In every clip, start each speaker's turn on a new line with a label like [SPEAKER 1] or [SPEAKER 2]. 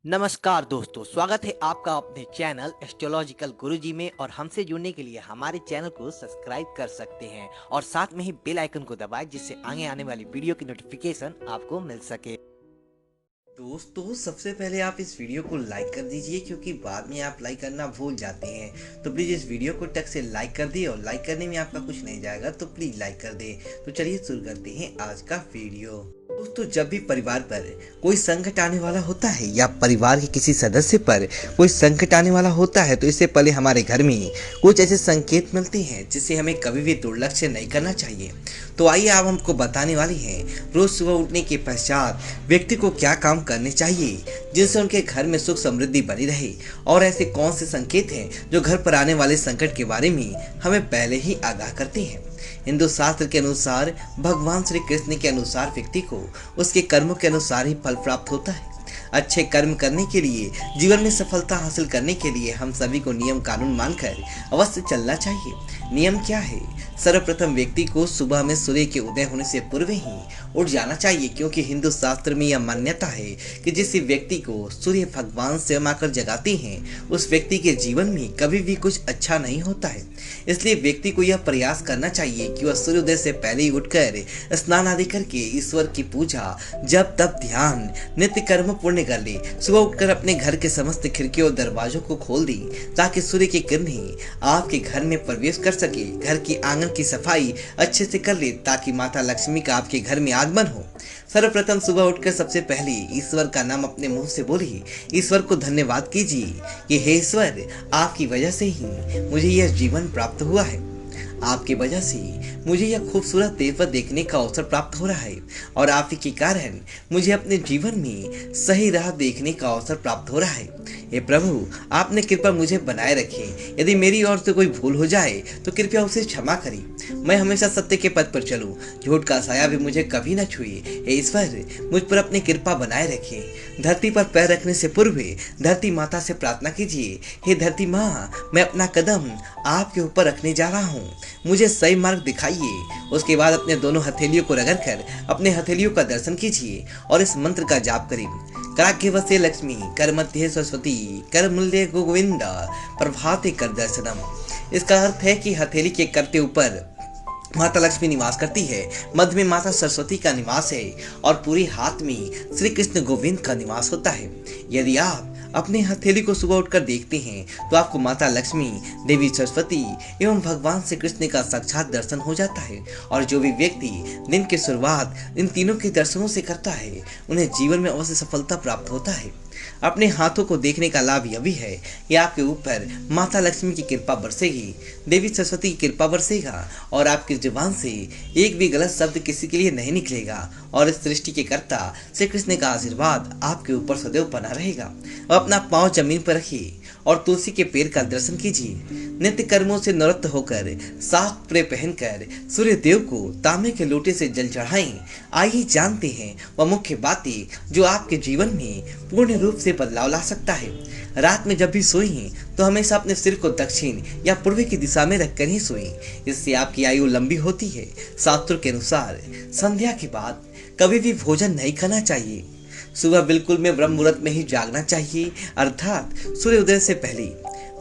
[SPEAKER 1] नमस्कार दोस्तों, स्वागत है आपका अपने चैनल एस्ट्रोलॉजिकल गुरुजी में। और हमसे जुड़ने के लिए हमारे चैनल को सब्सक्राइब कर सकते हैं और साथ में ही बेल आइकन को दबाएं, जिससे आगे आने वाली वीडियो की नोटिफिकेशन आपको मिल सके।
[SPEAKER 2] दोस्तों, सबसे पहले आप इस वीडियो को लाइक कर दीजिए, क्योंकि बाद में आप लाइक करना भूल जाते हैं। तो प्लीज़ इस वीडियो को टक से लाइक कर दिए, और लाइक करने में आपका कुछ नहीं जाएगा, तो प्लीज़ लाइक कर दें। तो चलिए शुरू करते हैं आज का वीडियो। दोस्तों, जब भी परिवार पर कोई संकट आने वाला होता है या परिवार के किसी सदस्य पर कोई संकट आने वाला होता है, तो इससे पहले हमारे घर में कुछ ऐसे संकेत मिलते हैं जिसे हमें कभी भी दुर्लक्ष्य नहीं करना चाहिए। तो आइए आप हमको बताने वाली हैं रोज सुबह उठने के पश्चात व्यक्ति को क्या काम करने चाहिए जिनसे उनके घर में सुख समृद्धि बनी रहे, और ऐसे कौन से संकेत हैं जो घर पर आने वाले संकट के बारे में हमें पहले ही आगाह करते हैं। हिंदू शास्त्र के अनुसार भगवान श्री कृष्ण के अनुसार व्यक्ति को उसके कर्मों के अनुसार ही फल प्राप्त होता है। अच्छे कर्म करने के लिए, जीवन में सफलता हासिल करने के लिए हम सभी को नियम कानून मानकर अवश्य चलना चाहिए। नियम क्या है? सर्वप्रथम व्यक्ति को सुबह में सूर्य के उदय होने से पूर्व ही उठ जाना चाहिए, क्योंकि हिंदू शास्त्र में यह मान्यता है कि जिस व्यक्ति को सूर्य भगवान स्वयं आकर जगाते हैं, उस व्यक्ति के जीवन में कभी भी कुछ अच्छा नहीं होता है। इसलिए व्यक्ति को यह प्रयास करना चाहिए कि वह सूर्योदय से पहले ही उठकर स्नान आदि करके ईश्वर की पूजा, जप तप ध्यान नित्य कर्म पूर्ण कर ले। सुबह उठकर अपने घर के समस्त खिड़कियों और दरवाजों को खोल दी, ताकि सूर्य की किरणें आपके घर में प्रवेश कर सके। घर की आंगन की सफाई अच्छे से कर ले, ताकि माता लक्ष्मी का आपके घर में आगमन हो। सर्वप्रथम सुबह उठकर सबसे पहले ईश्वर का नाम अपने मुंह से बोलिए। ईश्वर को धन्यवाद कीजिए कि हे ईश्वर, आपकी वजह से ही मुझे यह जीवन प्राप्त हुआ है। आपकी वजह से मुझे यह खूबसूरत देवता देखने का अवसर प्राप्त हो रहा है, और आप ही के कारण मुझे अपने जीवन में सही राह देखने का अवसर प्राप्त हो रहा है। हे प्रभु, आपने कृपा मुझे बनाए रखें। यदि मेरी ओर से कोई भूल हो जाए तो कृपया उसे क्षमा करें। मैं हमेशा सत्य के पथ पर चलूं, झूठ का साया भी मुझे कभी न छुए। हे ईश्वर, मुझ पर अपनी कृपा बनाए रखें। धरती पर पैर रखने से पूर्व धरती माता से प्रार्थना कीजिए। हे धरती माँ, मैं अपना कदम आपके ऊपर रखने जा रहा हूँ, मुझे सही मार्ग दिखाइए। उसके बाद अपने दोनों हथेलियों को रगड़कर अपने हथेलियों का दर्शन कीजिए और इस मंत्र का जाप करें। कराग्य वसे लक्ष्मी, कर मध्य सरस्वती, कर मूल्य गोविंद, प्रभाते कर दर्शनम। इसका अर्थ है कि हथेली के करते ऊपर माता लक्ष्मी निवास करती है, मध्य में माता सरस्वती का निवास है, और पूरे हाथ में श्री कृष्ण गोविंद का निवास होता है। यदि आप अपने हथेली को सुबह उठकर देखते हैं, तो आपको माता लक्ष्मी, देवी सरस्वती एवं भगवान श्री कृष्ण का साक्षात दर्शन हो जाता है। और जो भी व्यक्ति दिन की शुरुआत इन तीनों के दर्शनों से करता है, उन्हें जीवन में अवश्य सफलता प्राप्त होता है। अपने हाथों को देखने का लाभ यह भी है कि आपके ऊपर माता लक्ष्मी की कृपा बरसेगी, देवी सरस्वती की कृपा बरसेगा, और आपकी जुबान से एक भी गलत शब्द किसी के लिए नहीं निकलेगा, और इस सृष्टि के कर्ता श्री कृष्ण का आशीर्वाद आपके ऊपर सदैव बना रहेगा। अब अपना पांव जमीन पर रखिए और तुलसी के पेड़ का दर्शन कीजिए। नित्य कर्मों से निवृत्त होकर साफ कपड़े पहनकर सूर्य देव को तांबे के लोटे से जल चढ़ाएं। आइए जानते हैं वह मुख्य बातें जो आपके जीवन में पूर्ण रूप से बदलाव ला सकता है। रात में जब भी सोएं तो हमेशा अपने सिर को दक्षिण या पूर्व की दिशा में रखकर ही सोएं, इससे आपकी आयु लंबी होती है। शास्त्रों के अनुसार संध्या के बाद कभी भी भोजन नहीं खाना चाहिए। सुबह बिल्कुल में ब्रह्म मुहूर्त में ही जागना चाहिए, अर्थात सूर्योदय से पहले।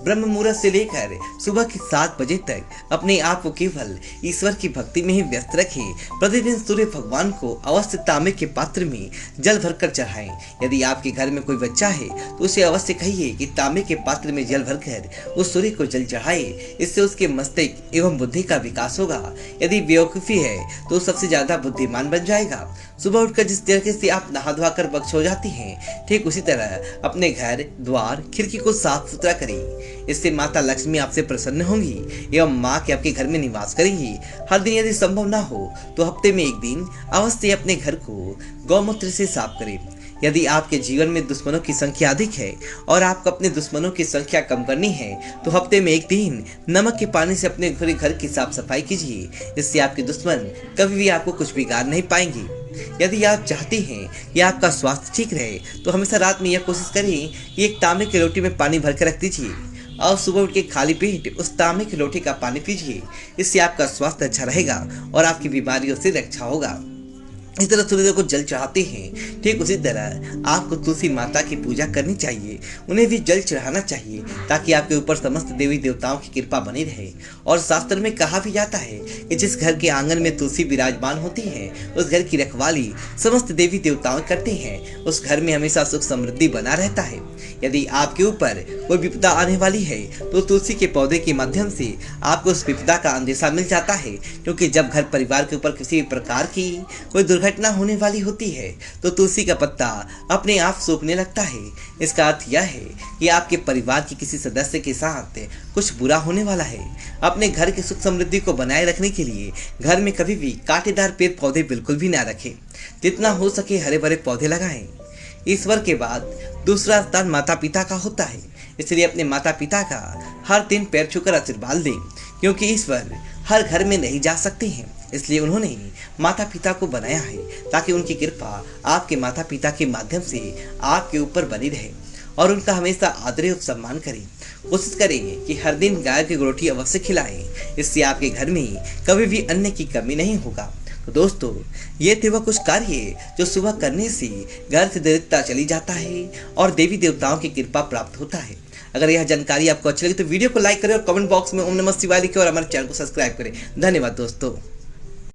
[SPEAKER 2] ब्रह्म मुहूर्त से लेकर सुबह के 7 बजे तक अपने आप को केवल ईश्वर की भक्ति में ही व्यस्त रखें। प्रतिदिन सूर्य भगवान को अवश्य तांबे के पात्र में जल भरकर चढ़ाएं। यदि आपके घर में कोई बच्चा है तो उसे अवश्य कहिए कि तांबे के पात्र में जल भरकर उस सूर्य को जल चढ़ाए। इससे उसके मस्तिष्क एवं बुद्धि का विकास होगा। यदि बेवकूफ़ी है तो सबसे ज्यादा बुद्धिमान बन जाएगा। सुबह उठकर जिस तरीके से आप नहा धोआ कर बख्श हो जाती हैं, ठीक उसी तरह अपने घर द्वार खिड़की को साफ सुथरा करें। इससे माता लक्ष्मी आपसे प्रसन्न होंगी एवं माँ के आपके घर में निवास करेंगी। हर दिन यदि संभव ना हो तो हफ्ते में एक दिन अवश्य अपने घर को गौमूत्र से साफ करें। यदि आपके जीवन में दुश्मनों की संख्या अधिक है और आपको अपने दुश्मनों की संख्या कम करनी है, तो हफ्ते में एक दिन नमक के पानी से अपने पूरे घर की साफ सफाई कीजिए। इससे आपके दुश्मन कभी भी आपको कुछ बिगाड़ नहीं पाएंगे। यदि आप चाहते हैं कि आपका स्वास्थ्य ठीक रहे, तो हमेशा रात में यह कोशिश करें कि एक तांबे की लोटी में पानी भरकर रख दीजिए और सुबह उठ के खाली पेट उस तांबे के लोटे का पानी पीजिए। इससे आपका स्वास्थ्य अच्छा रहेगा और आपकी बीमारियों से रक्षा होगा। इस तरह सूर्यदेव को जल चढ़ाते हैं, ठीक उसी तरह आपको तुलसी माता की पूजा करनी चाहिए, उन्हें भी जल चढ़ाना चाहिए ताकि आपके ऊपर समस्त देवी देवताओं की कृपा बनी रहे। और शास्त्र में कहा भी जाता है कि जिस घर के आंगन में तुलसी विराजमान होती है उस घर की रखवाली समस्त देवी देवताओं करते हैं, उस घर में हमेशा सुख समृद्धि बना रहता है। यदि आपके ऊपर कोई विपदा आने वाली है तो तुलसी के पौधे के माध्यम से आपको उस विपदा का अंदेशा मिल जाता है, क्योंकि जब घर परिवार के ऊपर किसी प्रकार की कोई दुर्घटना होने वाली होती है तो तुलसी का पत्ता अपने आप सूखने लगता है। इसका अर्थ यह है कि आपके परिवार के किसी सदस्य के साथ कुछ बुरा होने वाला है। अपने घर की सुख समृद्धि को बनाए रखने के लिए घर में कभी भी कांटेदार पेड़ पौधे बिल्कुल भी ना रखें, जितना हो सके हरे भरे पौधे लगाएं। ईश्वर के बाद दूसरा स्थान माता पिता का होता है, इसलिए अपने माता पिता का हर दिन पैर छूकर आशीर्वाद दें, क्योंकि ईश्वर हर घर में नहीं जा सकते हैं। इसलिए उन्होंने माता पिता को बनाया है ताकि उनकी कृपा आपके माता पिता के माध्यम से आपके ऊपर बनी रहे और उनका हमेशा आदर और सम्मान करें। कोशिश करें कि हर दिन गाय की रोटी अवश्य खिलाएं, इससे आपके घर में कभी भी अन्न की कमी नहीं होगा। तो दोस्तों, ये थे वह कुछ कार्य जो सुबह करने से घर से दरिद्रता चली जाता है और देवी देवताओं की कृपा प्राप्त होता है। अगर यह जानकारी आपको अच्छी लगी तो वीडियो को लाइक करें और कमेंट बॉक्स में ओम नमः शिवाय लिखें और हमारे चैनल को सब्सक्राइब करें। धन्यवाद दोस्तों।